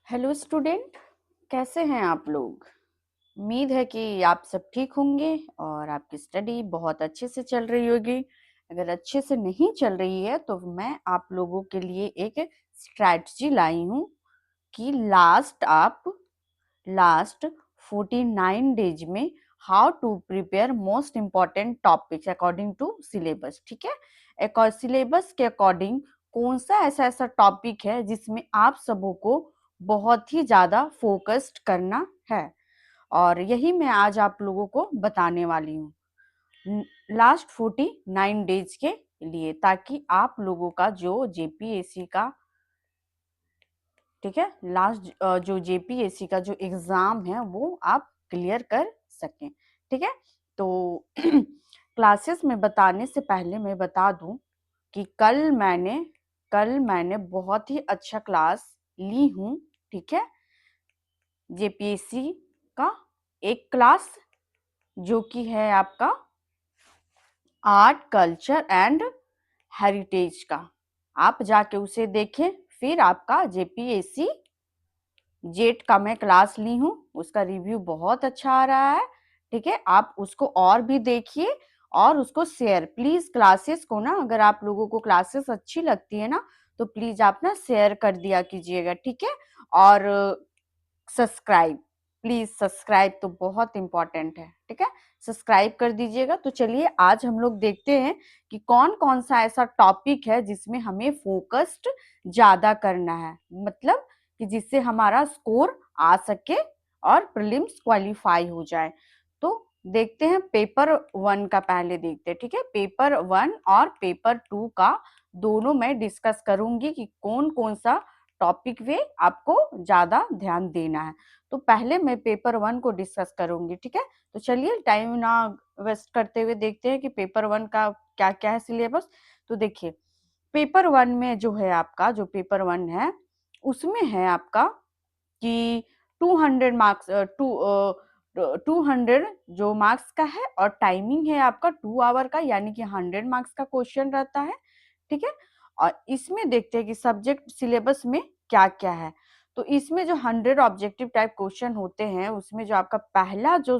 Hello student, कैसे हैं आप लोग। उम्मीद है कि आप सब ठीक होंगे और आपकी स्टडी बहुत अच्छे से चल रही होगी। अगर अच्छे से नहीं चल रही है तो मैं आप लोगों के लिए एक स्ट्रैटेजी लाई हूँ कि लास्ट 49 डेज में how to prepare most important topics according to syllabus. ठीक है, एक सिलेबस के अकॉर्डिंग कौन सा ऐसा ऐसा टॉपिक है जिसमें आप सबों को बहुत ही ज्यादा फोकस्ड करना है, और यही मैं आज आप लोगों को बताने वाली हूँ लास्ट 49 डेज के लिए, ताकि आप लोगों का जो जेपीएससी का, ठीक है, लास्ट जो जेपीएससी का जो एग्जाम है वो आप क्लियर कर सकें। ठीक है, तो क्लासेस में बताने से पहले मैं बता दूं कि कल मैंने बहुत ही अच्छा क्लास ली हूँ। ठीक है, जेपीएससी का एक क्लास जो कि है आपका आर्ट कल्चर एंड हेरिटेज का। आप जाके उसे देखें। फिर आपका जेपीएससी जेट का मैं क्लास ली हूँ, उसका रिव्यू बहुत अच्छा आ रहा है। ठीक है, आप उसको और भी देखिए और उसको शेयर प्लीज क्लासेस को ना, अगर आप लोगों को क्लासेस अच्छी लगती है ना तो प्लीज आप ना शेयर कर दिया कीजिएगा। ठीक है, और सब्सक्राइब, प्लीज सब्सक्राइब तो बहुत इंपॉर्टेंट है। ठीक है, सब्सक्राइब कर दीजिएगा। तो चलिए आज हम लोग देखते हैं कि कौन कौन सा ऐसा टॉपिक है जिसमें हमें फोकस्ड ज्यादा करना है, मतलब कि जिससे हमारा स्कोर आ सके और प्रीलिम्स क्वालिफाई हो जाए। तो देखते हैं पेपर 1 का, पहले देखते हैं। ठीक है, पेपर 1 और पेपर 2 का दोनों मैं डिस्कस करूंगी कि कौन कौन सा टॉपिक पे आपको ज्यादा ध्यान देना है। तो पहले मैं पेपर 1 को डिस्कस करूंगी। ठीक है, तो चलिए टाइम ना वेस्ट करते हुए देखते हैं कि पेपर 1 का क्या क्या है सिलेबस। तो देखिए, पेपर 1 में जो है आपका, जो पेपर 1 है उसमें है आपका कि 200 मार्क्स, 200 जो मार्क्स का है, और टाइमिंग है आपका 2 आवर का, यानी कि 100 मार्क्स का क्वेश्चन रहता है। ठीक है, और इसमें देखते हैं कि सब्जेक्ट सिलेबस में क्या क्या है। तो इसमें जो 100 ऑब्जेक्टिव टाइप क्वेश्चन होते हैं उसमें जो आपका पहला जो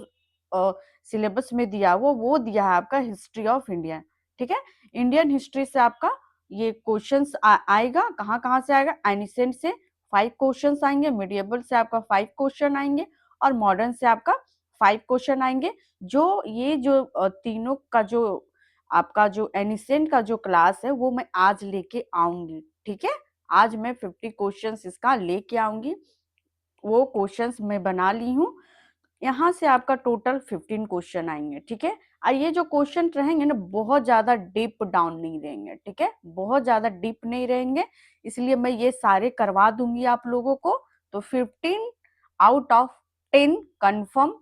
सिलेबस में दिया वो दिया है आपका हिस्ट्री ऑफ इंडिया। ठीक है, इंडियन हिस्ट्री से आपका ये क्वेश्चंस आएगा। कहाँ कहाँ से आएगा? एनिसेंट से 5 क्वेश्चंस आएंगे, मिडिएबल से आपका 5 क्वेश्चन आएंगे, और मॉडर्न से आपका 5 क्वेश्चन आएंगे। जो ये जो तीनों का जो आपका जो एनिसेंट का जो क्लास है वो मैं आज लेके आऊंगी। ठीक है, आज मैं 50 क्वेश्चंस इसका लेके आऊंगी। वो क्वेश्चंस मैं बना ली हूँ। यहाँ से आपका टोटल 15 क्वेश्चन आएंगे। ठीक है, और ये जो क्वेश्चन रहेंगे ना बहुत ज्यादा डीप डाउन नहीं रहेंगे। ठीक है, बहुत ज्यादा डीप नहीं रहेंगे, इसलिए मैं ये सारे करवा दूंगी आप लोगों को। तो 15 आउट ऑफ 10 कंफर्म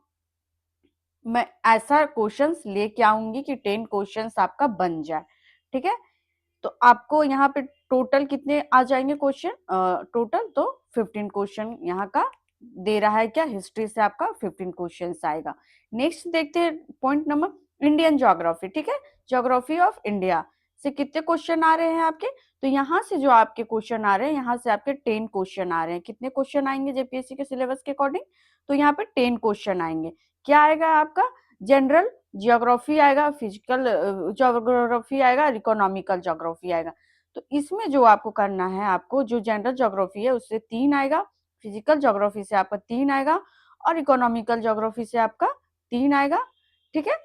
मैं ऐसा क्वेश्चंस लेके आऊंगी कि 10 क्वेश्चंस आपका बन जाए। ठीक है, तो आपको यहाँ पे टोटल कितने आ जाएंगे क्वेश्चन? टोटल तो 15 क्वेश्चन यहाँ का दे रहा है। क्या हिस्ट्री से आपका 15 क्वेश्चन आएगा। नेक्स्ट देखते हैं पॉइंट नंबर इंडियन ज्योग्राफी। ठीक है, ज्योग्राफी ऑफ इंडिया से कितने क्वेश्चन आ रहे हैं आपके? तो यहाँ से जो आपके क्वेश्चन आ रहे हैं, यहाँ से आपके 10 क्वेश्चन आ रहे हैं। कितने क्वेश्चन आएंगे जेपीएससी के सिलेबस के अकॉर्डिंग? तो यहाँ पे 10 क्वेश्चन आएंगे। क्या आएगा आपका? जनरल ज्योग्राफी आएगा, फिजिकल ज्योग्राफी आएगा, इकोनॉमिकल ज्योग्राफी आएगा। तो इसमें जो आपको करना है, आपको जो जनरल ज्योग्राफी है उससे 3 आएगा, फिजिकल ज्योग्राफी से आपका 3 आएगा, और इकोनॉमिकल ज्योग्राफी से आपका 3 आएगा। ठीक है,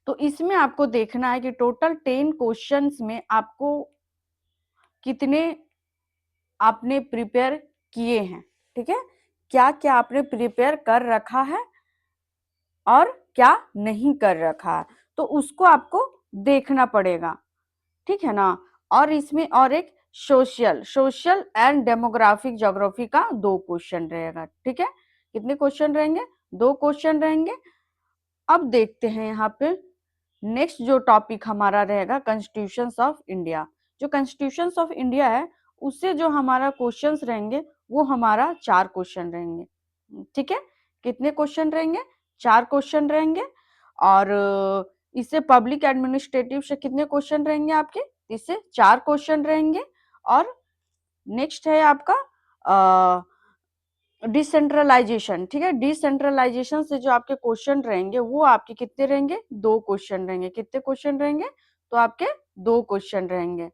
तो इसमें आपको देखना है कि टोटल 10 क्वेश्चंस में आपको कितने आपने प्रिपेयर किए हैं। ठीक है, क्या क्या आपने प्रिपेयर कर रखा है और क्या नहीं कर रखा है, तो उसको आपको देखना पड़ेगा। ठीक है ना। और इसमें और एक सोशल एंड डेमोग्राफिक ज्योग्राफी का 2 क्वेश्चन रहेगा। ठीक है, कितने क्वेश्चन रहेंगे? 2 क्वेश्चन रहेंगे। अब देखते हैं यहाँ पे नेक्स्ट जो टॉपिक हमारा रहेगा कॉन्स्टिट्यूशन ऑफ इंडिया। जो कॉन्स्टिट्यूशन ऑफ इंडिया है उससे जो हमारा क्वेश्चंस रहेंगे वो हमारा 4 क्वेश्चन रहेंगे। ठीक है, कितने क्वेश्चन रहेंगे? 4 क्वेश्चन रहेंगे। और इससे पब्लिक एडमिनिस्ट्रेटिव से कितने क्वेश्चन रहेंगे आपके? इससे 4 क्वेश्चन रहेंगे। और नेक्स्ट है आपका डिसेंट्रलाइजेशन, ठीक है। डिसेंट्रलाइजेशन से जो आपके क्वेश्चन रहेंगे वो आपके कितने रहेंगे, 2 क्वेश्चन रहेंगे। कितने क्वेश्चन रहेंगे, तो आपके 2 क्वेश्चन रहेंगे,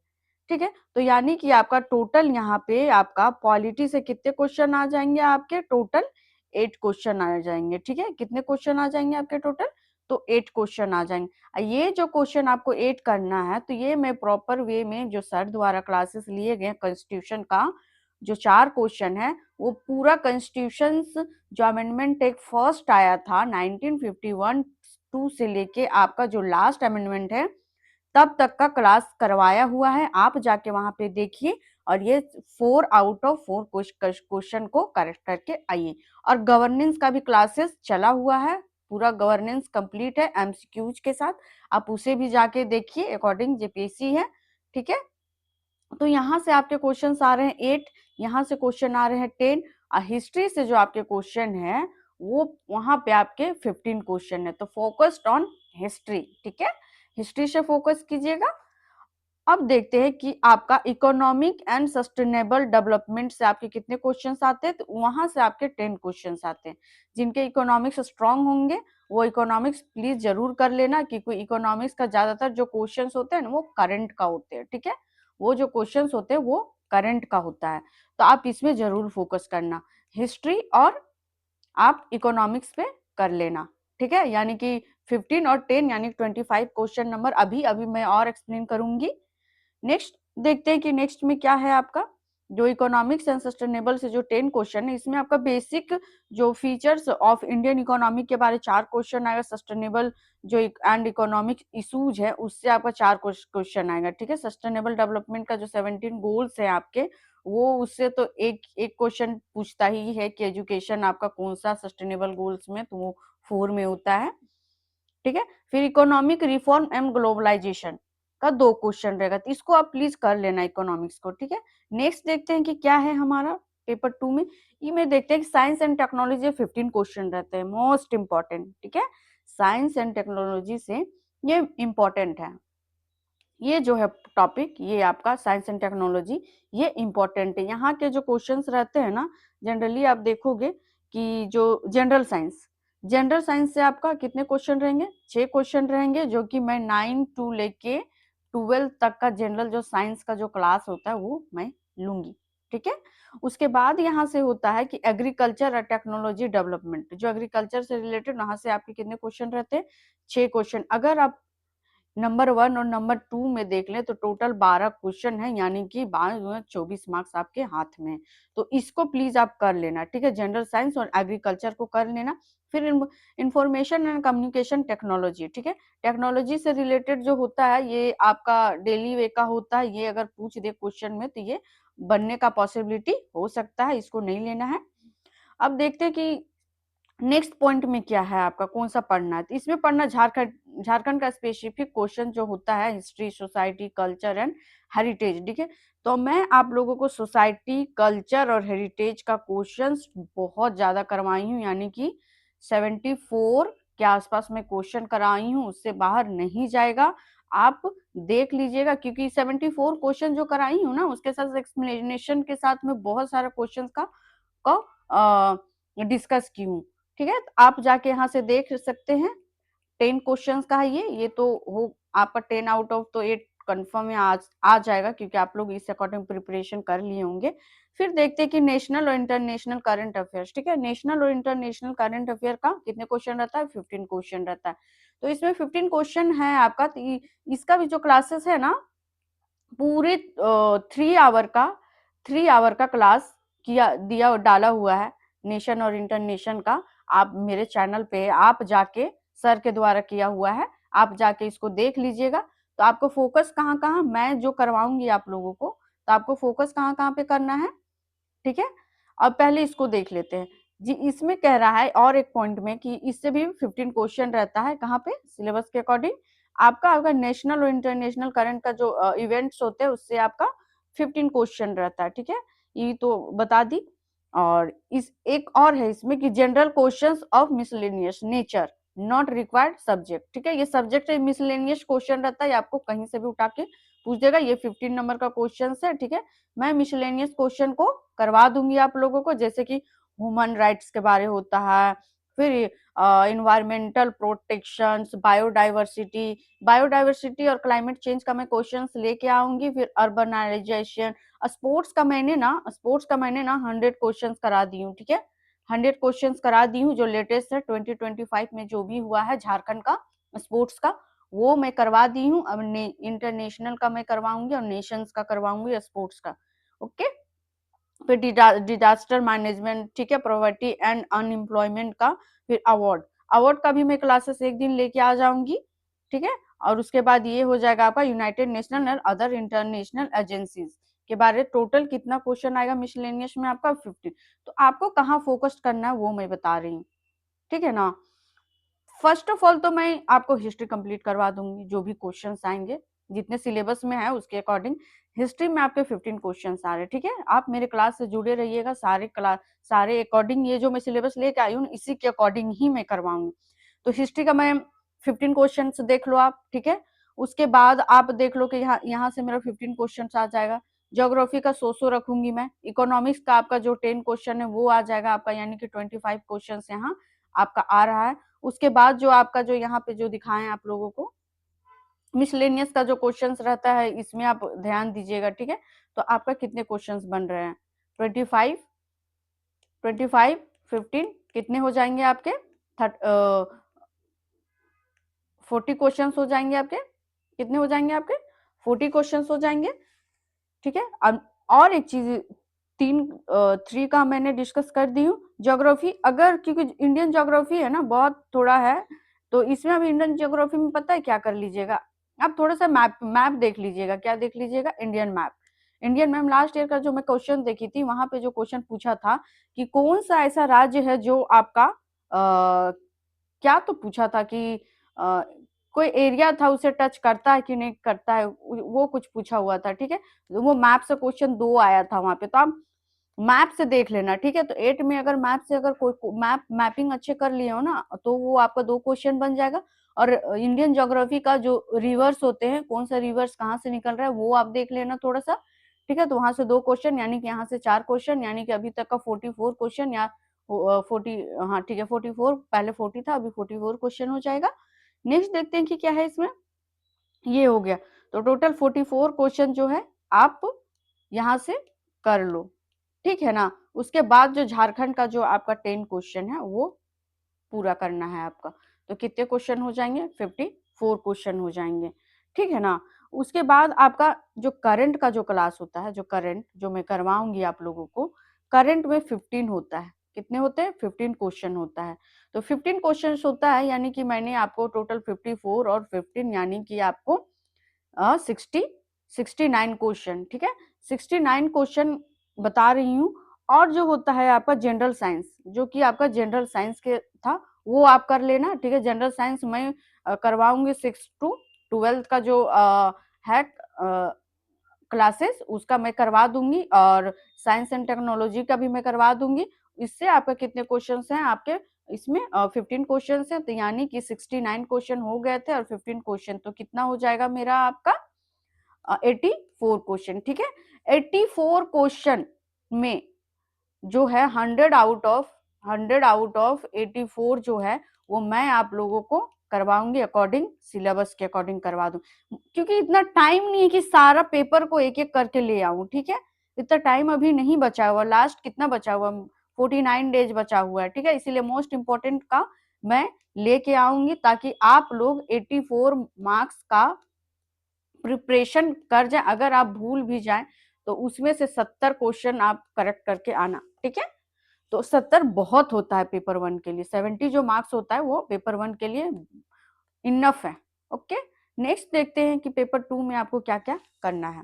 ठीक है। तो यानी कि आपका टोटल यहाँ पे आपका पॉलिटी से कितने क्वेश्चन आ जाएंगे, आपके टोटल 8 क्वेश्चन आ जाएंगे, ठीक है। कितने क्वेश्चन आ जाएंगे आपके टोटल, तो 8 क्वेश्चन आ जाएंगे। ये जो क्वेश्चन आपको 8 करना है, तो ये मैं प्रॉपर वे में जो सर द्वारा क्लासेस लिए गए कॉन्स्टिट्यूशन का जो 4 क्वेश्चन है, वो पूरा कॉन्स्टिट्यूशन जो अमेंडमेंट एक फर्स्ट आया था 1951 टू से लेके आपका जो लास्ट अमेंडमेंट है तब तक का क्लास करवाया हुआ है। आप जाके वहां पे देखिए और ये 4 आउट ऑफ 4 क्वेश्चन को करेक्ट करके आइए। और गवर्नेंस का भी क्लासेस चला हुआ है, पूरा गवर्नेंस कंप्लीट है एमसीक्यूज के साथ, आप उसे भी जाके देखिए, अकॉर्डिंग जेपीएससी है, ठीक है। तो यहाँ से आपके क्वेश्चन आ रहे हैं 8, यहाँ से क्वेश्चन आ रहे हैं 10, और हिस्ट्री से जो आपके क्वेश्चन है वो वहां पे आपके 15 क्वेश्चन है। तो फोकस्ड ऑन हिस्ट्री, ठीक है, हिस्ट्री से फोकस कीजिएगा। अब देखते हैं कि आपका इकोनॉमिक एंड सस्टेनेबल डेवलपमेंट से आपके कितने क्वेश्चंस आते हैं, तो वहां से आपके 10 क्वेश्चंस आते हैं। जिनके इकोनॉमिक्स स्ट्रांग होंगे वो इकोनॉमिक्स प्लीज जरूर कर लेना, क्योंकि इकोनॉमिक्स का ज्यादातर जो क्वेश्चंस होते हैं ना वो करंट का होते हैं, ठीक है। वो जो क्वेश्चंस होते हैं वो करंट का होता है, तो आप इसमें जरूर फोकस करना, हिस्ट्री और आप इकोनॉमिक्स पे कर लेना, ठीक है। यानी कि 15 और 10 यानी 25 क्वेश्चन नंबर अभी अभी मैं और एक्सप्लेन करूंगी। नेक्स्ट देखते हैं कि नेक्स्ट में क्या है आपका, जो इकोनॉमिक्स एंड सस्टेनेबल से जो 10 क्वेश्चन है, इसमें आपका बेसिक जो फीचर्स ऑफ इंडियन इकोनॉमी के बारे 4 क्वेश्चन आएगा, सस्टेनेबल जो एंड इकोनॉमिक इशूज है उससे आपका 4 क्वेश्चन आएगा, ठीक है। सस्टेनेबल डेवलपमेंट का जो 17 गोल्स है आपके, वो उससे तो एक एक क्वेश्चन पूछता ही है कि एजुकेशन आपका कौन सा सस्टेनेबल गोल्स में, तो वो 4 में होता है, ठीक है। फिर इकोनॉमिक रिफॉर्म एंड ग्लोबलाइजेशन का 2 क्वेश्चन रहेगा, तो इसको आप प्लीज कर लेना इकोनॉमिक्स को, ठीक है। नेक्स्ट देखते हैं कि क्या है हमारा पेपर 2 में। ये में देखते हैं कि साइंस एंड टेक्नोलॉजी 15 क्वेश्चन रहते हैं, मोस्ट इंपॉर्टेंट, ठीक है। साइंस एंड टेक्नोलॉजी से ये इंपॉर्टेंट है, ये जो है टॉपिक, ये आपका साइंस एंड टेक्नोलॉजी, ये इंपॉर्टेंट है। यहाँ के जो क्वेश्चंस रहते हैं ना, जनरली आप देखोगे कि जो जनरल साइंस से आपका कितने क्वेश्चन रहेंगे, 6 क्वेश्चन रहेंगे, जो कि मैं 9 टू लेके 12 तक का जनरल जो साइंस का जो क्लास होता है वो मैं लूंगी, ठीक है। उसके बाद यहाँ से होता है कि एग्रीकल्चर और टेक्नोलॉजी डेवलपमेंट, जो एग्रीकल्चर से रिलेटेड, वहां से आपके कितने क्वेश्चन रहते हैं, 6 क्वेश्चन। अगर आप नंबर 1 और नंबर 2 में देख लें तो टोटल 12 क्वेश्चन है, यानी कि 24 मार्क्स आपके हाथ में है। तो इसको प्लीज आप कर लेना, ठीक है, जनरल साइंस और एग्रीकल्चर को कर लेना। फिर इंफॉर्मेशन एंड कम्युनिकेशन टेक्नोलॉजी, ठीक है, टेक्नोलॉजी से रिलेटेड जो होता है ये आपका डेली वे का होता है, ये अगर पूछ दे क्वेश्चन में तो ये बनने का पॉसिबिलिटी हो सकता है, इसको नहीं लेना है। अब देखते हैं कि नेक्स्ट पॉइंट में क्या है आपका, कौन सा पढ़ना है, तो इसमें पढ़ना झारखंड का स्पेसिफिक क्वेश्चन जो होता है, history, society, culture and heritage, ठीक है। तो मैं आप लोगों को सोसाइटी, कल्चर और हेरिटेज का क्वेश्चंस बहुत ज्यादा करवाई हूँ, यानी कि 74 के आसपास में क्वेश्चन कराई हूँ, उससे बाहर नहीं जाएगा, आप देख लीजिएगा, क्योंकि 74 क्वेश्चन जो कराई हूँ ना उसके साथ एक्सप्लेनेशन के साथ में बहुत सारे क्वेश्चन का डिस्कस की हूँ, ठीक है। तो आप जाके यहाँ से देख सकते हैं, 10 क्वेश्चंस का है ये तो हो आपका 10 आउट ऑफ तो 8 कंफर्म है, आज आ जाएगा, क्योंकि आप लोग इस अकॉर्डिंग प्रिपरेशन कर लिए होंगे। फिर देखते हैं कि नेशनल और इंटरनेशनल करंट अफेयर्स, ठीक है, नेशनल और इंटरनेशनल करंट अफेयर का कितने क्वेश्चन रहता है, 15 क्वेश्चन रहता है। तो इसमें 15 क्वेश्चन है आपका, तो इसका भी जो क्लासेस है ना, पूरे 3 आवर का क्लास किया दिया डाला हुआ है, नेशन और इंटरनेशन का। आप मेरे चैनल पे आप जाके सर के द्वारा किया हुआ है, आप जाके इसको देख लीजिएगा। तो आपको फोकस कहाँ कहाँ मैं जो करवाऊंगी आप लोगों को, तो आपको फोकस कहाँ कहाँ पे करना है, ठीक है। अब पहले इसको देख लेते हैं जी। इसमें कह रहा है और एक पॉइंट में कि इससे भी 15 क्वेश्चन रहता है, कहाँ पे, सिलेबस के अकॉर्डिंग। आपका अगर नेशनल और इंटरनेशनल करंट का जो इवेंट्स होते हैं उससे आपका 15 क्वेश्चन रहता है, ठीक है, ये तो बता दी। और इस एक और है इसमें कि general questions of miscellaneous nature not required subject, ठीक है, ये सब्जेक्ट मिसलेनियस क्वेश्चन रहता है, आपको कहीं से भी उठा के पूछ देगा, ये 15 नंबर का क्वेश्चन है, ठीक है। मैं मिसलेनियस क्वेश्चन को करवा दूंगी आप लोगों को, जैसे कि ह्यूमन राइट्स के बारे होता है, फिर इन्वायरमेंटल प्रोटेक्शंस, बायोडाइवर्सिटी और क्लाइमेट चेंज का मैं क्वेश्चंस लेके आऊंगी, फिर अर्बनाइजेशन। स्पोर्ट्स का मैंने ना 100 क्वेश्चंस करा दी हूँ, ठीक है, 100 क्वेश्चंस करा दी हूँ, जो लेटेस्ट है 2025 में जो भी हुआ है झारखंड का स्पोर्ट्स का, वो मैं करवा दी हूँ। अब इंटरनेशनल का मैं करवाऊंगी और नेशंस का करवाऊंगी स्पोर्ट्स का। ओके, फिर डिजास्टर मैनेजमेंट, ठीक है, पॉवर्टी एंड अनएम्प्लॉयमेंट का, फिर अवार्ड का भी मैं क्लासेस एक दिन लेके आ जाऊंगी, ठीक है। और उसके बाद ये हो जाएगा आपका यूनाइटेड नेशनल और अदर इंटरनेशनल एजेंसीज के बारे। टोटल कितना क्वेश्चन आएगा मिसलेनियस में आपका 15। तो आपको कहाँ फोकस करना है वो मैं बता रही हूँ, ठीक है ना। फर्स्ट ऑफ ऑल तो मैं आपको हिस्ट्री कंप्लीट करवा दूंगी, जो भी क्वेश्चंस आएंगे जितने सिलेबस में है उसके अकॉर्डिंग। हिस्ट्री में आपके 15 क्वेश्चंस आ रहे हैं, ठीक है। आप मेरे क्लास से जुड़े रहिएगा, सारे अकॉर्डिंग, ये जो मैं सिलेबस लेके आई हूँ इसी के अकॉर्डिंग ही मैं करवाऊंगी। तो हिस्ट्री का मैं 15 क्वेश्चन देख लो आप, ठीक है। उसके बाद आप देख लो कि यहाँ से मेरा 15 क्वेश्चन आ जाएगा। ज्योग्राफी का 100 रखूंगी मैं। इकोनॉमिक्स का आपका जो 10 क्वेश्चन है वो आ जाएगा आपका, यानी कि 25 क्वेश्चन यहाँ आपका आ रहा है। उसके बाद जो आपका जो यहाँ पे जो दिखाएं आप लोगों को मिसलेनियस का जो क्वेश्चंस रहता है, इसमें आप ध्यान दीजिएगा, ठीक है। तो आपका कितने क्वेश्चंस बन रहे हैं, 25 25 15 कितने हो जाएंगे आपके, 40 क्वेश्चंस हो जाएंगे आपके। कितने हो जाएंगे आपके, 40 क्वेश्चंस हो जाएंगे, ठीक है। अब और एक चीज, 3 का मैंने डिस्कस कर दी हूँ। ज्योग्राफी, अगर क्योंकि इंडियन ज्योग्राफी है ना बहुत थोड़ा है, तो इसमें अब इंडियन ज्योग्राफी में पता है क्या कर लीजिएगा, आप थोड़ा सा मैप देख लीजिएगा। क्या देख लीजिएगा, Indian map. Indian map last year का जो मैं क्वेश्चन देखी थी, वहां पे जो क्वेश्चन पूछा था कि कौन सा ऐसा राज्य है जो आपका क्या तो पूछा था कि आ, कोई एरिया था उसे टच करता है कि नहीं करता है, वो कुछ पूछा हुआ था, ठीक है। वो मैप से क्वेश्चन 2 आया था वहां पे, तो आप मैप से देख लेना, ठीक है। तो 8 में अगर मैप से अगर कोई मैपिंग अच्छे कर लिए हो ना, तो वो आपका 2 क्वेश्चन बन जाएगा। और इंडियन ज्योग्राफी का जो रिवर्स होते हैं, कौन सा रिवर्स कहाँ से निकल रहा है वो आप देख लेना थोड़ा सा, ठीक है। तो वहां से 2 क्वेश्चन, यानी कि यहाँ से 4 क्वेश्चन, यानी कि अभी तक का 44 क्वेश्चन, या 40, हाँ ठीक है 44, पहले 40 था, अभी 44 क्वेश्चन हो जाएगा। नेक्स्ट देखते हैं कि क्या है इसमें, ये हो गया। तो टोटल 44 क्वेश्चन जो है आप यहाँ से कर लो, ठीक है ना। उसके बाद जो झारखंड का जो आपका 10 क्वेश्चन है वो पूरा करना है आपका। तो कितने क्वेश्चन हो जाएंगे, 54 क्वेश्चन हो जाएंगे, ठीक है ना। उसके बाद आपका जो करंट का जो क्लास होता है, जो करंट जो मैं करवाऊंगी आप लोगों को, करंट में 15 होता है। कितने होते हैं, 15 क्वेश्चन होता है। तो 15 क्वेश्चन होता है, यानी कि मैंने आपको टोटल 54 और 15 यानी कि आपको 69 क्वेश्चन, ठीक है, 69 क्वेश्चन बता रही हूँ। और जो होता है आपका जनरल साइंस, जो कि आपका जनरल साइंस के था, वो आप कर लेना, ठीक है। जनरल साइंस मैं करवाऊंगी 6 to 12 का जो है क्लासेस, उसका मैं करवा दूंगी, और साइंस एंड टेक्नोलॉजी का भी मैं करवा दूंगी। इससे आपका कितने क्वेश्चन हैं आपके, इसमें 15 क्वेश्चन है, तो यानी कि 69 क्वेश्चन हो गए थे, और 15 क्वेश्चन, तो कितना हो जाएगा मेरा आपका 84 क्वेश्चन, ठीक है। 84 क्वेश्चन में जो है 100 आउट ऑफ 84 जो है वो मैं आप लोगों को करवाऊंगी, अकॉर्डिंग सिलेबस के अकॉर्डिंग करवा दूं, क्योंकि इतना टाइम नहीं है कि सारा पेपर को एक एक करके ले आऊं, ठीक है। इतना टाइम अभी नहीं बचा हुआ, लास्ट कितना बचा हुआ, 49 डेज बचा हुआ है, ठीक है। इसीलिए मोस्ट इंपॉर्टेंट का मैं लेके आऊंगी, ताकि आप लोग 84 मार्क्स का प्रिपरेशन कर जाए। अगर आप भूल भी जाएं तो उसमें से 70 क्वेश्चन आप करेक्ट करके आना, ठीक है। तो 70 बहुत होता है पेपर 1 के लिए, 70 जो मार्क्स होता है वो पेपर 1 के लिए इनफ है। ओके, नेक्स्ट देखते हैं कि पेपर 2 में आपको क्या क्या करना है,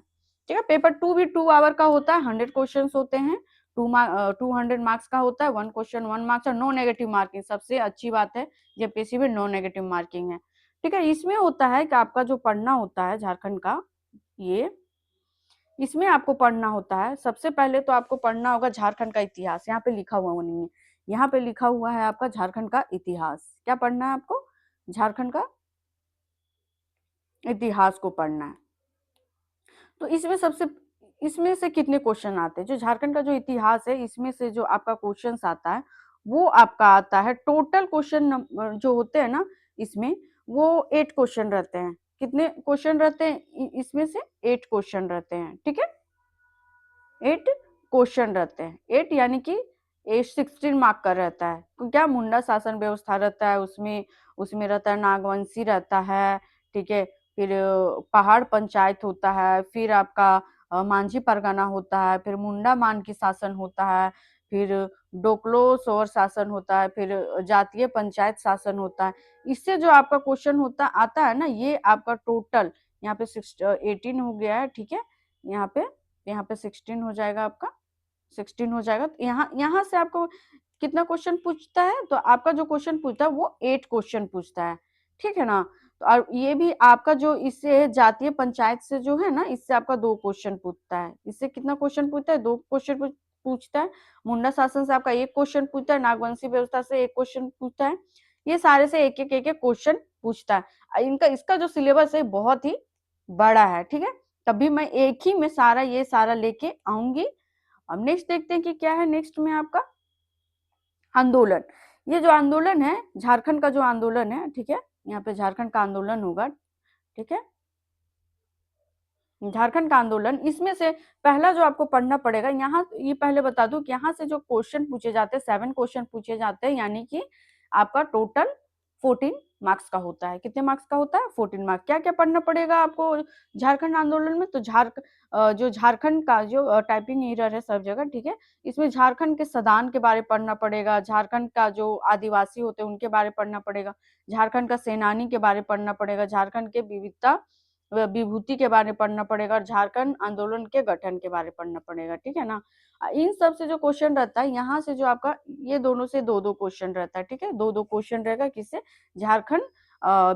ठीक है। पेपर 2 भी 2 आवर का होता है, 100 क्वेश्चन होते हैं, 200 मार्क्स का होता है, 1 क्वेश्चन 1 मार्क्स, और नो नेगेटिव मार्किंग। सबसे अच्छी बात है जेपीएससी में नो नेगेटिव मार्किंग है, ठीक है। इसमें होता है कि आपका जो पढ़ना होता है झारखंड का, ये इसमें आपको पढ़ना होता है, सबसे पहले तो आपको पढ़ना होगा झारखंड का इतिहास। यहाँ पे लिखा हुआ वो नहीं है, यहाँ पे लिखा हुआ है आपका झारखंड का इतिहास। क्या पढ़ना है आपको, झारखंड का इतिहास को पढ़ना है। तो इसमें सबसे इसमें से कितने क्वेश्चन आते हैं? जो झारखंड का जो इतिहास है इसमें से जो आपका क्वेश्चंस आता है वो आपका आता है टोटल क्वेश्चन जो होते हैं ना इसमें, वो 8 क्वेश्चन रहते हैं। कितने क्वेश्चन रहते हैं इसमें से? 8 क्वेश्चन रहते हैं, ठीक है। 8 क्वेश्चन रहते हैं। 8 यानी कि 16 मार्क का रहता है। तो क्या मुंडा शासन व्यवस्था रहता है उसमें, उसमें रहता है नागवंशी रहता है, ठीक है। फिर पहाड़ पंचायत होता है, फिर आपका मांझी परगना होता है, फिर मुंडा मान की शासन होता है, फिर डोकलो सोर शासन होता है, फिर जातीय पंचायत शासन होता है। इससे जो आपका क्वेश्चन होता आता है ना, ये आपका टोटल यहाँ पे 18 हो गया है, ठीक है। यहाँ पे 16 हो जाएगा आपका, 16 हो जाएगा। तो यहाँ यहाँ से आपको कितना क्वेश्चन पूछता है? तो आपका जो क्वेश्चन पूछता है वो 8 क्वेश्चन पूछता है, ठीक है ना। तो और ये भी आपका जो इससे जातीय पंचायत से जो है ना, इससे आपका 2 क्वेश्चन पूछता है। इससे कितना क्वेश्चन पूछता है? 2 क्वेश्चन पूछता है। मुंडा शासन से आपका 1 क्वेश्चन पूछता है, नागवंशी व्यवस्था से 1 क्वेश्चन पूछता है। ये सारे से एक एक क्वेश्चन पूछता है। इनका इसका जो सिलेबस है बहुत ही बड़ा है, ठीक है। तभी मैं एक ही में सारा ये सारा लेके आऊंगी। अब नेक्स्ट देखते हैं कि क्या है नेक्स्ट में आपका आंदोलन। ये जो आंदोलन है झारखंड का जो आंदोलन है, ठीक है, यहाँ पे झारखंड का आंदोलन होगा, ठीक है। झारखंड का आंदोलन, इसमें से पहला जो आपको पढ़ना पड़ेगा, यहाँ ये पहले बता दूं कि यहाँ से जो क्वेश्चन पूछे जाते हैं 7 क्वेश्चन पूछे जाते हैं, यानी कि आपका टोटल 14 मार्क्स का होता है। कितने मार्क्स का होता है? 14 मार्क्स। क्या क्या पढ़ना पड़ेगा आपको झारखंड आंदोलन में? तो जो झारखंड का जो टाइपिंग एरर है सब जगह, ठीक है। इसमें झारखंड के सदान के बारे में पढ़ना पड़ेगा, झारखंड का जो आदिवासी होते हैं उनके बारे में पढ़ना पड़ेगा, झारखंड का सेनानी के बारे में पढ़ना पड़ेगा, झारखंड के विविधता विभूति के बारे में पढ़ना पड़ेगा, और झारखंड आंदोलन के गठन के बारे में पढ़ना पड़ेगा, ठीक है ना। इन सब से जो क्वेश्चन रहता है यहाँ से जो आपका ये दोनों से 2-2 क्वेश्चन रहता है, ठीक है। 2-2 क्वेश्चन रहेगा, किससे? झारखंड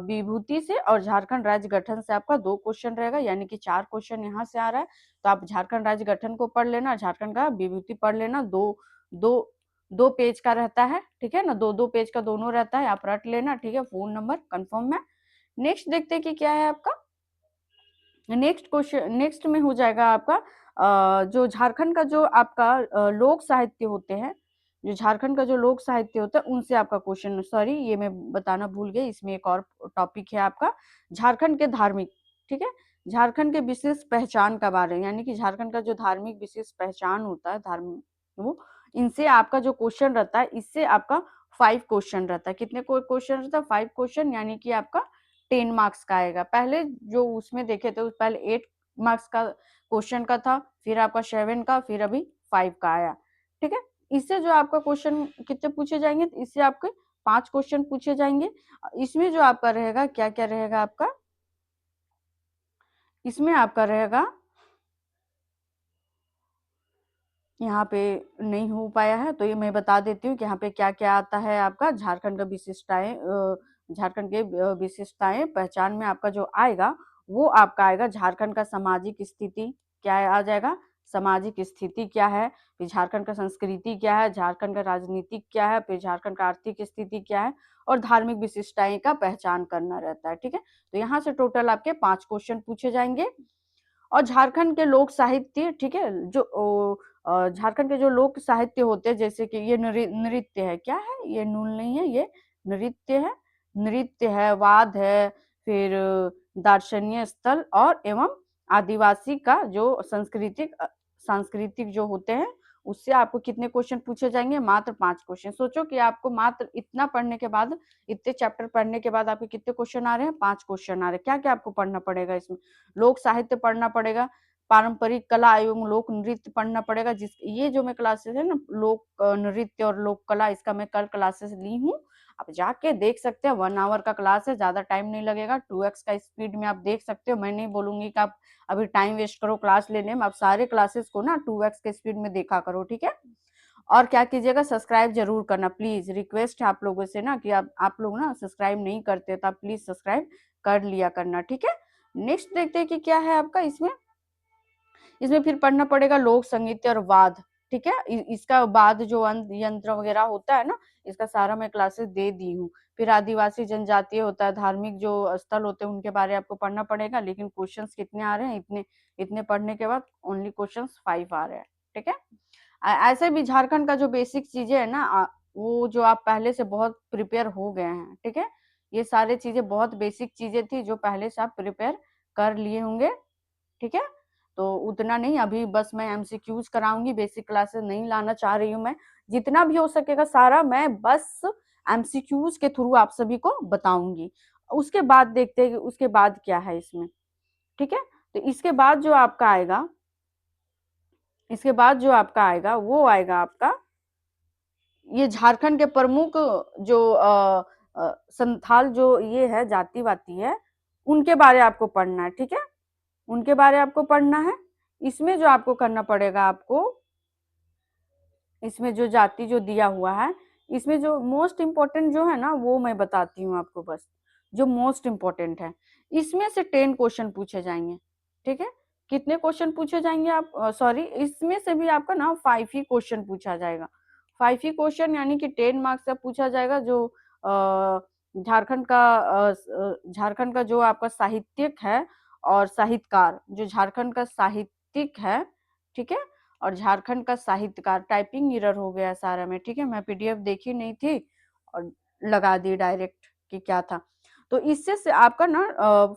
विभूति से, और झारखंड राज्य गठन से आपका 2 क्वेश्चन रहेगा, यानी कि 4 क्वेश्चन यहाँ से आ रहा है। तो आप झारखंड राज्य गठन को पढ़ लेना, झारखंड का विभूति पढ़ लेना। दो पेज का रहता है, ठीक है ना, 2-2 पेज का दोनों रहता है, आप रट लेना, ठीक है। फोन नंबर कंफर्म है। नेक्स्ट देखते हैं कि क्या है आपका नेक्स्ट क्वेश्चन। नेक्स्ट में हो जाएगा आपका जो झारखंड का जो आपका लोक साहित्य होते हैं, जो झारखंड का जो लोक साहित्य होता है उनसे आपका क्वेश्चन, सॉरी ये मैं बताना भूल गई, इसमें एक और टॉपिक है आपका झारखंड के धार्मिक, ठीक है। झारखंड के विशेष पहचान का बारे में, यानी कि झारखंड का जो धार्मिक विशेष पहचान होता है धार्मिक, वो इनसे आपका जो क्वेश्चन रहता है, इससे आपका 5 क्वेश्चन रहता है। कितने क्वेश्चन रहता है? 5 क्वेश्चन, यानी कि आपका 10 मार्क्स का आएगा। पहले जो उसमें देखे थे पहले 8 मार्क्स का क्वेश्चन का था, फिर आपका 7 का, फिर अभी 5 का आया, ठीक है। इससे जो आपका क्वेश्चन कितने पूछे जाएंगे? इससे आपके 5 क्वेश्चन पूछे जाएंगे। इसमें जो आपका रहेगा, क्या क्या रहेगा आपका, इसमें आपका रहेगा, यहाँ पे नहीं हो पाया है तो ये मैं बता देती हूँ कि यहाँ पे क्या क्या आता है आपका झारखंड का विशिष्टताएं, झारखंड के विशिष्टताएं पहचान में आपका जो आएगा वो आपका आएगा झारखंड का सामाजिक स्थिति। क्या आ जाएगा? सामाजिक स्थिति क्या है, फिर झारखंड का संस्कृति क्या है, झारखंड का राजनीतिक क्या है, फिर झारखंड का आर्थिक स्थिति क्या है, और धार्मिक विशिष्टताएं का पहचान करना रहता है, ठीक है। तो यहाँ से टोटल आपके 5 क्वेश्चन पूछे जाएंगे। और झारखंड के लोक साहित्य, ठीक है, जो झारखंड के जो लोक साहित्य होते हैं, जैसे कि ये नृत्य है, क्या है ये? नूल नहीं है, ये नृत्य है। नृत्य है, वाद है, फिर दार्शनिक स्थल और एवं आदिवासी का जो सांस्कृतिक जो होते हैं, उससे आपको कितने क्वेश्चन पूछे जाएंगे? मात्र 5 क्वेश्चन। सोचो कि आपको मात्र इतना पढ़ने के बाद, इतने चैप्टर पढ़ने के बाद आपके कितने क्वेश्चन आ रहे हैं? 5 क्वेश्चन आ रहे हैं। क्या क्या आपको पढ़ना पड़ेगा इसमें? लोक साहित्य पढ़ना पड़ेगा, पारंपरिक कला एवं लोक नृत्य पढ़ना पड़ेगा। जिस ये जो मैं क्लासेस है ना, लोक नृत्य और लोक कला, इसका मैं कल क्लासेस ली हूँ, आप जाके देख सकते हैं। 1 आवर का क्लास है, ज्यादा टाइम नहीं लगेगा। 2x का स्पीड में आप देख सकते हो। मैं नहीं बोलूंगी कि आप अभी टाइम वेस्ट करो क्लास लेने में, आप सारे क्लासेस को ना 2x के स्पीड में देखा करो, ठीक है। और क्या कीजिएगा, सब्सक्राइब जरूर करना, प्लीज रिक्वेस्ट है आप लोगों से ना, कि आप लोग ना सब्सक्राइब नहीं करते, तो आप प्लीज सब्सक्राइब कर लिया करना, ठीक है। नेक्स्ट देखते हैं कि क्या है आपका इसमें। इसमें फिर पढ़ना पड़ेगा लोक संगीत और वाद, ठीक है। इसका बाद जो यंत्र वगैरह होता है ना, इसका सारा मैं क्लासेस दे दी हूँ। फिर आदिवासी जनजातीय होता है, धार्मिक जो स्थल होते हैं उनके बारे आपको पढ़ना पड़ेगा, लेकिन क्वेश्चंस कितने आ रहे हैं, इतने इतने पढ़ने के बाद ओनली क्वेश्चंस 5 आ रहे हैं, ठीक है। ऐसे भी झारखंड का जो बेसिक चीजें है ना, वो जो आप पहले से बहुत प्रिपेयर हो गए हैं, ठीक है। ये सारी चीजें बहुत बेसिक चीजें थी जो पहले से आप प्रिपेयर कर लिए होंगे, ठीक है। तो उतना नहीं, अभी बस मैं एमसीक्यूज कराऊंगी, बेसिक क्लासेस नहीं लाना चाह रही हूँ मैं। जितना भी हो सकेगा सारा मैं बस एमसीक्यूज के थ्रू आप सभी को बताऊंगी। उसके बाद देखते हैं कि उसके बाद क्या है इसमें, ठीक है। तो इसके बाद जो आपका आएगा, इसके बाद जो आपका आएगा वो आएगा आपका ये झारखंड के प्रमुख जो संथाल जो ये है जाति वाती है, उनके बारे आपको पढ़ना है, ठीक है। उनके बारे आपको पढ़ना है। इसमें जो आपको करना पड़ेगा, आपको इसमें जो जाति जो दिया हुआ है, इसमें जो मोस्ट इम्पोर्टेंट जो है ना वो मैं बताती हूँ आपको, बस जो मोस्ट इम्पोर्टेंट है। इसमें से 10 क्वेश्चन पूछे जाएंगे, ठीक है। कितने क्वेश्चन पूछे जाएंगे आप, सॉरी, इसमें से भी आपका ना 5 ही क्वेश्चन पूछा जाएगा। 5 ही क्वेश्चन यानी कि 10 मार्क्स का पूछा जाएगा। जो झारखंड का जो आपका साहित्यिक है और साहित्यकार, जो झारखंड का साहित्यिक है, ठीक है, और झारखंड का साहित्यकार, टाइपिंग एरर हो गया सारा में, ठीक है। मैं पीडीएफ देखी नहीं थी और लगा दी डायरेक्ट कि क्या था। तो इससे से आपका ना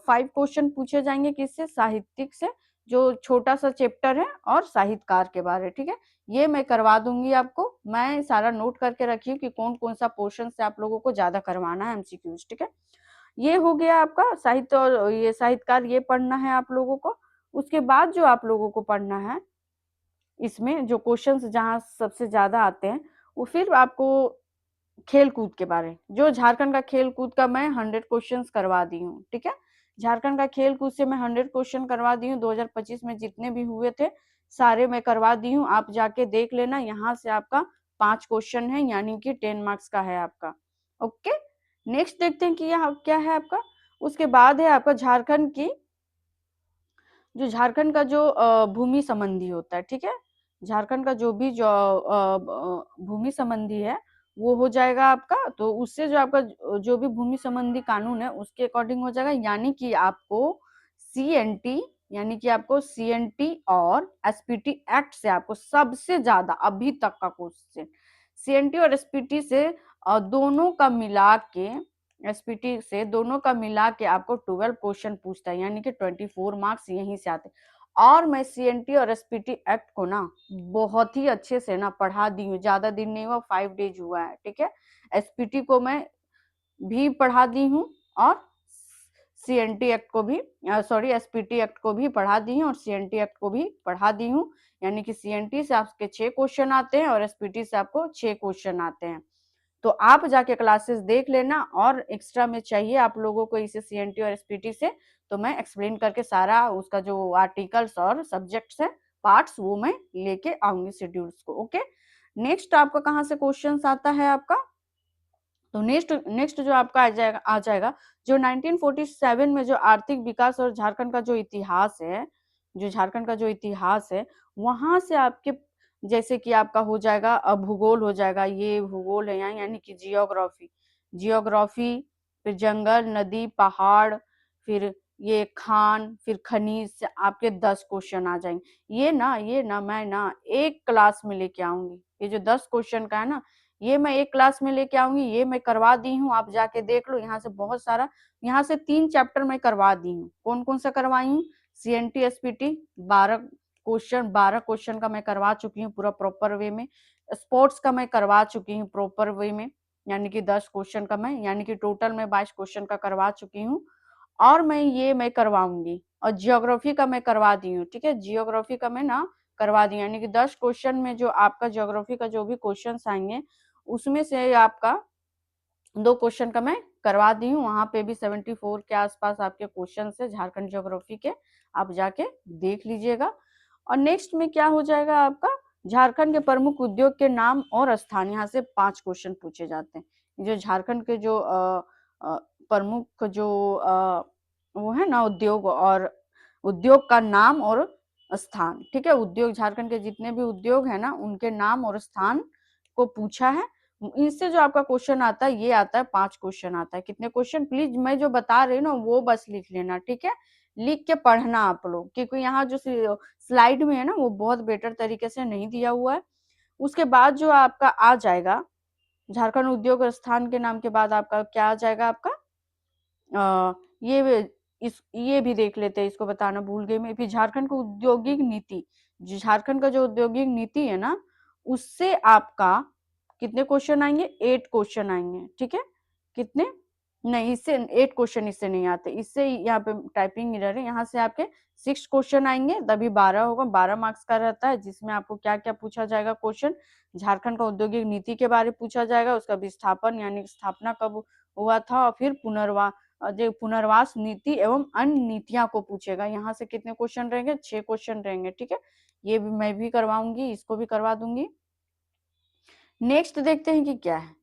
5 क्वेश्चन पूछे जाएंगे, किससे, साहित्यिक से, जो छोटा सा चैप्टर है, और साहित्यकार के बारे, ठीक है। ये मैं करवा दूंगी आपको, मैं सारा नोट करके रखी हूँ कि कौन कौन सा पोर्शन से आप लोगों को ज्यादा करवाना है एमसीक्यूज, ठीक है। ये हो गया आपका साहित्य और ये साहित्यकार, ये पढ़ना है आप लोगों को। उसके बाद जो आप लोगों को पढ़ना है, इसमें जो क्वेश्चंस जहां सबसे ज्यादा आते हैं, वो फिर आपको खेल कूद के बारे, जो झारखंड का खेल कूद का मैं 100 क्वेश्चंस करवा दी हूँ, ठीक है। झारखंड का खेल कूद से मैं 100 क्वेश्चन करवा दी हूँ। 2025 में जितने भी हुए थे सारे मैं करवा दी हूँ, आप जाके देख लेना। यहाँ से आपका 5 क्वेश्चन है, यानी कि 10 मार्क्स का है आपका, ओके। नेक्स्ट देखते हैं कि यहाँ क्या है आपका। उसके बाद है आपका झारखंड की, जो झारखंड का जो भूमि संबंधी होता है, ठीक है। झारखंड का जो भी जो भूमि संबंधी है वो हो जाएगा आपका। तो उससे जो आपका जो भी भूमि संबंधी कानून है उसके अकॉर्डिंग हो जाएगा, यानी कि आपको सीएनटी, यानी कि आपको सीएनटी और एसपीटी एक्ट से आपको सबसे ज्यादा अभी तक का क्वेश्चन, सीएनटी और एसपीटी से दोनों का मिला के, एसपीटी से दोनों का मिला के आपको 12 क्वेश्चन पूछता है, यानी कि 24 मार्क्स यहीं से आते हैं। और मैं सीएनटी और एसपीटी एक्ट को ना बहुत ही अच्छे से ना पढ़ा दी हूँ, ज्यादा दिन नहीं हुआ, 5 डेज हुआ है, ठीक है। एसपीटी को मैं भी पढ़ा दी हूँ, और सीएनटी एक्ट को भी, सॉरी, एसपीटी एक्ट को भी पढ़ा दी हूँ, और सीएनटी एक्ट को भी पढ़ा दी हूँ। यानी कि सीएनटी से आपके 6 क्वेश्चन आते हैं और एसपीटी से आपको 6 क्वेश्चन आते हैं। तो आप जाके क्लासेस देख लेना, और एक्स्ट्रा में चाहिए आप लोगों को इसे सीएनटी और एसपीटी से, तो मैं एक्सप्लेन करके सारा उसका जो आर्टिकल्स और सब्जेक्ट्स है, पार्ट्स, वो मैं लेके आऊंगी शेड्यूल्स को, ओके। नेक्स्ट आपका कहाँ से क्वेश्चन आता है आपका, तो नेक्स्ट नेक्स्ट जो आपका आ जाएगा जो 1947 में जो आर्थिक विकास और झारखंड का जो इतिहास है, जो झारखंड का जो इतिहास है, वहां से आपके, जैसे कि आपका हो जाएगा भूगोल हो जाएगा, ये भूगोल है यहाँ, यानी कि जियोग्राफी, जियोग्राफी, फिर जंगल, नदी, पहाड़, फिर ये खान, फिर खनिज से आपके 10 क्वेश्चन आ जाएंगे। ये ना मैं ना एक क्लास में लेके आऊंगी, ये जो 10 क्वेश्चन का है ना, ये मैं एक क्लास में लेके आऊंगी, ये मैं करवा दी हूँ, आप जाके देख लो। यहाँ से बहुत सारा, यहाँ से 3 चैप्टर मैं करवा दी हूँ। कौन कौन सा करवाई हूँ, सीएनटी एसपीटी 12 क्वेश्चन का मैं करवा चुकी हूँ पूरा प्रॉपर वे में। स्पोर्ट्स का मैं करवा चुकी हूँ प्रॉपर वे में, यानी कि 10 क्वेश्चन का मैं, यानी कि टोटल मैं 22 क्वेश्चन का करवा चुकी हूँ। और मैं करवाऊंगी, और जियोग्राफी का मैं करवा दी हूँ, ठीक है। जियोग्राफी का मैं ना करवा दी, यानी कि 10 क्वेश्चन में जो आपका ज्योग्राफी का जो भी क्वेश्चन आएंगे, उसमें से आपका 2 क्वेश्चन का मैं करवा दी हूँ। वहां पे भी 74 के आसपास आपके क्वेश्चन है झारखंड ज्योग्राफी के, आप जाके देख लीजिएगा। और नेक्स्ट में क्या हो जाएगा आपका, झारखंड के प्रमुख उद्योग के नाम और स्थान, यहाँ से 5 क्वेश्चन पूछे जाते हैं। जो झारखंड के जो प्रमुख जो वो है ना उद्योग, और उद्योग का नाम और स्थान, ठीक है। उद्योग, झारखंड के जितने भी उद्योग है ना, उनके नाम और स्थान को पूछा है। इससे जो आपका क्वेश्चन आता है, ये आता है 5 क्वेश्चन आता है। कितने क्वेश्चन, प्लीज मैं जो बता रही हूँ ना वो बस लिख लेना, ठीक है। लिख के पढ़ना आप लोग, क्योंकि यहाँ जो स्लाइड में है ना वो बहुत बेटर तरीके से नहीं दिया हुआ है। उसके बाद जो आपका आ जाएगा, झारखंड उद्योग स्थान के नाम के बाद आपका क्या आ जाएगा, आपका ये भी देख लेते हैं, इसको बताना भूल गई मैं। फिर झारखंड का औद्योगिक नीति, झारखंड का जो औद्योगिक नीति है ना, उससे आपका कितने क्वेश्चन आएंगे, 8 क्वेश्चन आएंगे, ठीक है। कितने, नहीं इससे 8 क्वेश्चन इससे नहीं आते, इससे यहाँ पे टाइपिंग एरर है। यहाँ से आपके 6 क्वेश्चन आएंगे, तभी 12 होगा। 12 मार्क्स का रहता है, जिसमें आपको क्या क्या पूछा जाएगा क्वेश्चन। झारखंड का औद्योगिक नीति के बारे में पूछा जाएगा, उसका विस्थापन यानी स्थापना कब हुआ था, और फिर जो पुनर्वास नीति एवं अन्य नीतियां को पूछेगा। यहाँ से कितने क्वेश्चन रहेंगे, 6 क्वेश्चन रहेंगे, ठीक है। ये भी मैं भी करवाऊंगी, इसको भी करवा दूंगी। नेक्स्ट देखते हैं कि क्या है।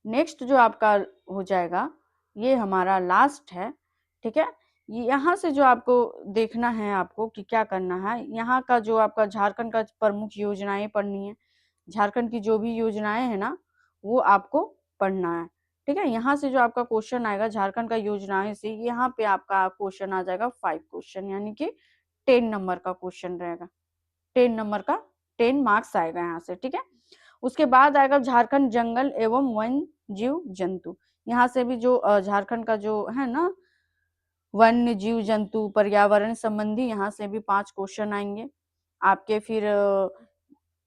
नेक्स्ट जो आपका हो जाएगा, ये हमारा लास्ट है, ठीक है। यहाँ से जो आपको देखना है, आपको कि क्या करना है, यहाँ का जो आपका झारखंड का प्रमुख योजनाएं पढ़नी है। झारखंड की जो भी योजनाएं है ना, वो आपको पढ़ना है, ठीक है। यहाँ से जो आपका क्वेश्चन आएगा झारखंड का योजनाएं से, यहाँ पे आपका क्वेश्चन आ जाएगा 5 क्वेश्चन, यानी कि 10 नंबर का क्वेश्चन रहेगा। 10 नंबर का 10 मार्क्स आएगा यहाँ से, ठीक है। उसके बाद आएगा झारखंड जंगल एवं वन जीव जंतु। यहाँ से भी जो झारखंड का जो है ना वन्य जीव जंतु पर्यावरण संबंधी, यहाँ से भी 5 क्वेश्चन आएंगे आपके। फिर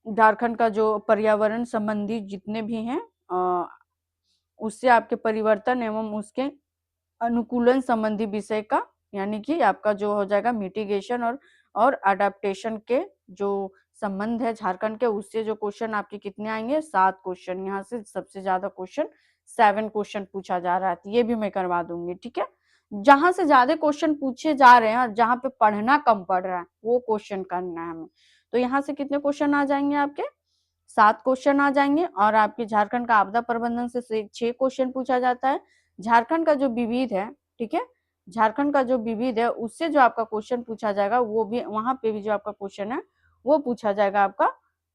झारखंड का जो पर्यावरण संबंधी जितने भी हैं, उससे आपके परिवर्तन एवं उसके अनुकूलन संबंधी विषय का, यानी कि आपका जो हो जाएगा मिटिगेशन और अडेप्टेशन के जो संबंध है झारखंड के, उससे जो क्वेश्चन आपके कितने आएंगे, 7 क्वेश्चन। यहाँ से सबसे ज्यादा क्वेश्चन 7 क्वेश्चन पूछा जा रहा है, ये भी मैं करवा दूंगी, ठीक है। जहां से ज्यादा क्वेश्चन पूछे जा रहे हैं, जहां पे पढ़ना कम पड़ रहा है, वो क्वेश्चन करना है हमें। तो यहाँ से कितने क्वेश्चन आ जाएंगे आपके, 7 क्वेश्चन आ जाएंगे। और आपके झारखंड का आपदा प्रबंधन से 6 क्वेश्चन पूछा जाता है। झारखंड का जो विविध है, ठीक है, झारखंड का जो विविध है, उससे जो आपका क्वेश्चन पूछा जाएगा, वो भी वहां पे भी जो आपका क्वेश्चन है वो पूछा जाएगा, आपका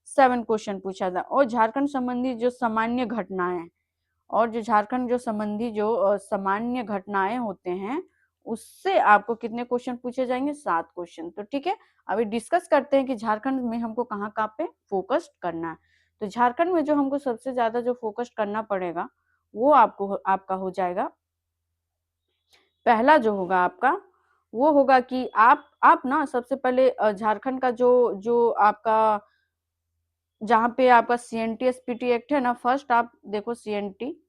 7 क्वेश्चन पूछा जाएगा। और झारखंड संबंधी जो सामान्य घटनाएं, और जो झारखंड जो संबंधी जो सामान्य घटनाएं होते हैं, उससे आपको कितने क्वेश्चन पूछे जाएंगे, 7 क्वेश्चन। तो ठीक है, अभी डिस्कस करते हैं कि झारखंड में हमको कहाँ पे फोकस करना है। तो झारखंड में जो हमको सबसे ज्यादा जो फोकस करना पड़ेगा, वो आपका हो जाएगा, पहला जो होगा आपका, वो होगा कि आप ना सबसे पहले झारखंड का जो जो आपका, जहाँ पे आपका सीएनटी एसपीटी एक्ट है ना, फर्स्ट आप देखो सीएनटी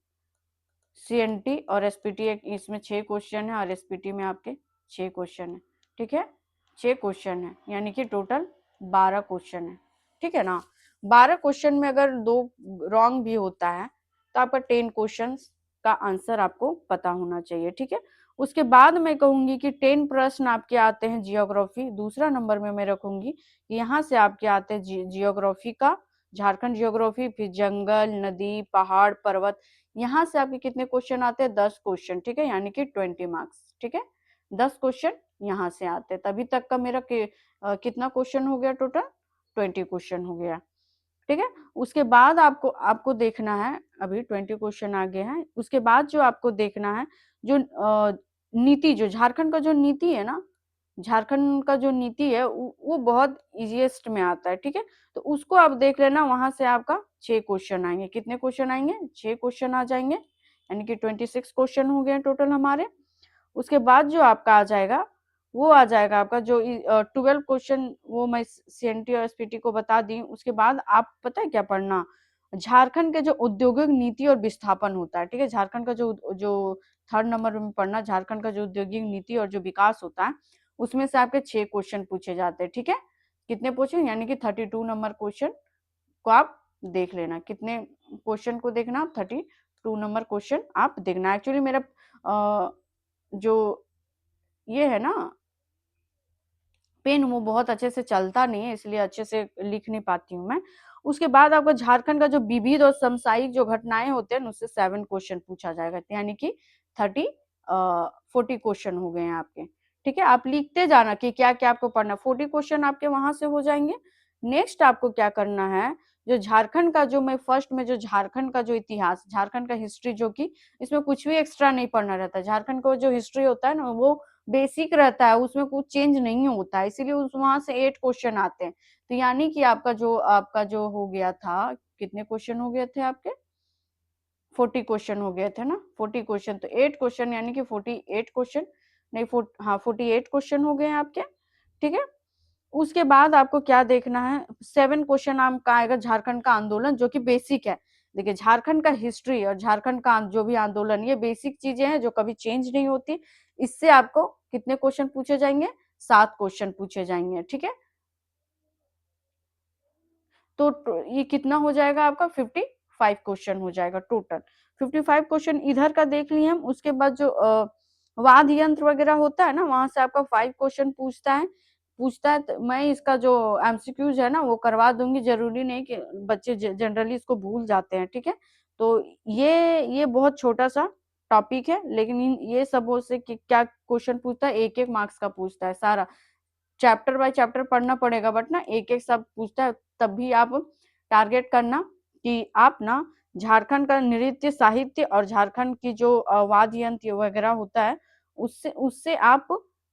और एसपीटी एक्ट, इसमें 6 क्वेश्चन है, और एसपीटी में आपके 6 क्वेश्चन है, ठीक है। 6 क्वेश्चन है, यानी कि टोटल 12 क्वेश्चन है, ठीक है ना। 12 क्वेश्चन में अगर 2 रॉन्ग भी होता है, तो आपका 10 क्वेश्चन का आंसर आपको पता होना चाहिए, ठीक है। उसके बाद मैं कहूंगी कि 10 प्रश्न आपके आते हैं जियोग्राफी, दूसरा नंबर में मैं रखूंगी कि यहाँ से आपके आते हैं जियोग्राफी का, झारखंड जियोग्राफी, फिर जंगल, नदी, पहाड़, पर्वत। यहाँ से आपके कितने क्वेश्चन आते हैं, 10 क्वेश्चन, ठीक है, यानी कि 20 मार्क्स, ठीक है। 10 क्वेश्चन यहाँ से आते हैं। तभी तक का मेरा कितना क्वेश्चन हो गया, टोटल 20 क्वेश्चन हो गया, ठीक है। उसके बाद आपको आपको देखना है, अभी 20 क्वेश्चन आ गए हैं। उसके बाद जो आपको देखना है, जो नीति, जो झारखंड का जो नीति है ना, झारखंड का जो नीति है वो बहुत इजीएस्ट में आता है, ठीक है। तो उसको आप देख लेना, वहां से आपका 6 क्वेश्चन आएंगे। कितने क्वेश्चन आएंगे, 6 क्वेश्चन आ जाएंगे, यानी कि 26 क्वेश्चन हो गए टोटल हमारे। उसके बाद जो आपका आ जाएगा, वो आ जाएगा आपका जो 12 क्वेश्चन, वो मैं सीएनटी और एसपीटी को बता दी। उसके बाद आप पता है क्या पढ़ना, झारखंड के जो औद्योगिक नीति और विस्थापन होता है, ठीक है। झारखंड का जो जो 3rd नंबर में पढ़ना, झारखंड का जो औद्योगिक नीति और जो विकास होता है, उसमें से आपके 6 क्वेश्चन पूछे जाते हैं, ठीक है। कितने पूछे, यानी कि 32 नंबर क्वेश्चन को आप देख लेना। कितने क्वेश्चन को देखना, 32 नंबर क्वेश्चन आप देखना। एक्चुअली मेरा जो ये है ना पेन, वो बहुत अच्छे से चलता नहीं है, इसलिए अच्छे से लिख नहीं पाती हूँ मैं। उसके बाद आपको झारखंड का जो विविध और समसामयिक जो घटनाएं होते हैं, उससे 7 क्वेश्चन पूछा जाएगा, यानी कि 40 क्वेश्चन हो गए हैं आपके, ठीक है, आप लिखते जाना कि क्या-क्या आपको पढ़ना है, 40 क्वेश्चन आपके वहाँ से हो जाएँगे। नेक्स्ट आपको क्या करना है, जो झारखंड का जो मैं फर्स्ट में जो झारखंड का जो इतिहास, झारखंड का हिस्ट्री जो कि इसमें कुछ भी एक्स्ट्रा नहीं पढ़ना रहता है। झारखंड का जो हिस्ट्री होता है ना, वो बेसिक रहता है, उसमें कुछ चेंज नहीं होता है, इसीलिए उस वहाँ से 8 क्वेश्चन आते हैं। तो यानी कि आपका जो हो गया था, कितने क्वेश्चन हो गए थे आपके? 40 क्वेश्चन हो गए थे ना, 40 क्वेश्चन, तो 8 क्वेश्चन यानी कि 48 क्वेश्चन, नहीं हाँ 48 क्वेश्चन हो गए हैं आपके, ठीक है। उसके बाद आपको क्या देखना है, 7 क्वेश्चन आपका आएगा झारखंड का आंदोलन, जो कि बेसिक है। देखिए, झारखंड का हिस्ट्री और झारखंड का जो भी आंदोलन, ये बेसिक चीजें हैं जो कभी चेंज नहीं होती। इससे आपको कितने क्वेश्चन पूछे जाएंगे? 7 क्वेश्चन पूछे जाएंगे, ठीक है। तो ये कितना हो जाएगा आपका? 55 क्वेश्चन हो जाएगा टोटल। 55 क्वेश्चन इधर का देख लिए हम। उसके बाद जो वाद यंत्र वगैरह होता है ना, वहां से आपका 5 क्वेश्चन पूछता है। तो मैं इसका जो एमसीक्यूज है ना, वो करवा दूंगी। जरूरी नहीं कि बच्चे जनरली इसको भूल जाते हैं, ठीक है। तो ये बहुत छोटा सा टॉपिक है, लेकिन ये सबों से क्या क्वेश्चन पूछता है, एक एक मार्क्स का पूछता है सारा। चैप्टर बाय चैप्टर पढ़ना पड़ेगा, बट ना एक एक सब पूछता है। तब भी आप टारगेट करना कि आप ना झारखंड का नृत्य साहित्य और झारखंड की जो वाद्य यंत्र वगैरह होता है, उससे उससे आप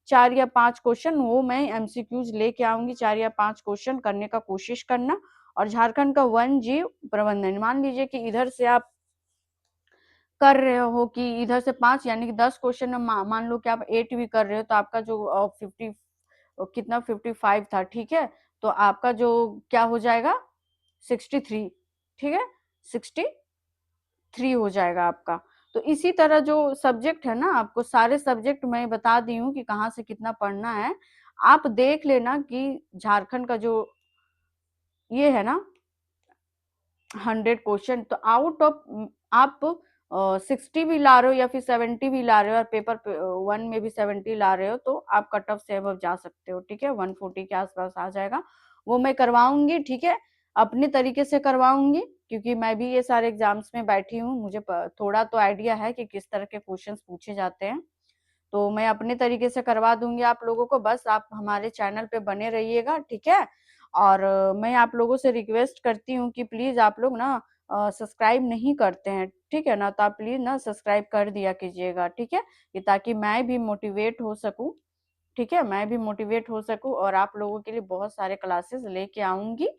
4 या 5 क्वेश्चन, वो मैं एमसीक्यूज लेके आऊंगी, 4 या 5 क्वेश्चन करने का कोशिश करना। और झारखंड का वन जीव प्रबंधन, मान लीजिए कि इधर से आप कर रहे हो कि इधर से 5 यानी कि 10 क्वेश्चन, मान लो कि आप 8 भी कर रहे हो, तो आपका जो 50 कितना 55 था, ठीक है। तो आपका जो क्या हो जाएगा, 63, ठीक है, 63 हो जाएगा आपका। तो इसी तरह जो सब्जेक्ट है ना, आपको सारे सब्जेक्ट मैं बता दी हूँ कि कहाँ से कितना पढ़ना है। आप देख लेना कि झारखंड का जो ये है ना 100 क्वेश्चन, तो आउट ऑफ आप 60 भी ला रहे हो या फिर 70 भी ला रहे हो, और पेपर 1 में भी 70 ला रहे हो, तो आप कट ऑफ से अबव जा सकते हो, ठीक है। 140 के आसपास आ जाएगा। वो मैं करवाऊंगी, ठीक है, अपने तरीके से करवाऊंगी, क्योंकि मैं भी ये सारे एग्जाम्स में बैठी हूँ, मुझे थोड़ा तो आइडिया है कि किस तरह के क्वेश्चंस पूछे जाते हैं। तो मैं अपने तरीके से करवा दूंगी आप लोगों को। बस आप हमारे चैनल पे बने रहिएगा, ठीक है। और मैं आप लोगों से रिक्वेस्ट करती हूँ कि प्लीज आप लोग ना सब्सक्राइब नहीं करते हैं, ठीक है ना, तो आप प्लीज ना सब्सक्राइब कर दिया कीजिएगा, ठीक है, कि ताकि मैं भी मोटिवेट हो सकूं, ठीक है, मैं भी मोटिवेट हो सकूं और आप लोगों के लिए बहुत सारे क्लासेस लेके आऊंगी।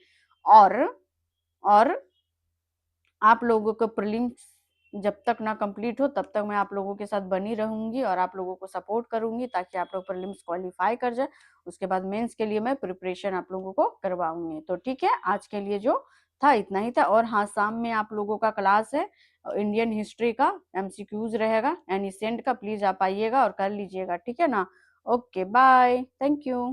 और और आप लोगों को प्रीलिम्स जब तक ना कंप्लीट हो, तब तक मैं आप लोगों के साथ बनी रहूंगी और आप लोगों को सपोर्ट करूंगी, ताकि आप लोग प्रीलिम्स क्वालिफाई कर जाए। उसके बाद मेंस के लिए मैं प्रिपरेशन आप लोगों को करवाऊंगी। तो ठीक है, आज के लिए जो था इतना ही था। और हाँ, शाम में आप लोगों का क्लास है, इंडियन हिस्ट्री का एमसीक्यूज रहेगा, एनिसेंट का। प्लीज आप आइएगा और कर लीजिएगा, ठीक है ना। Okay, bye, thank you.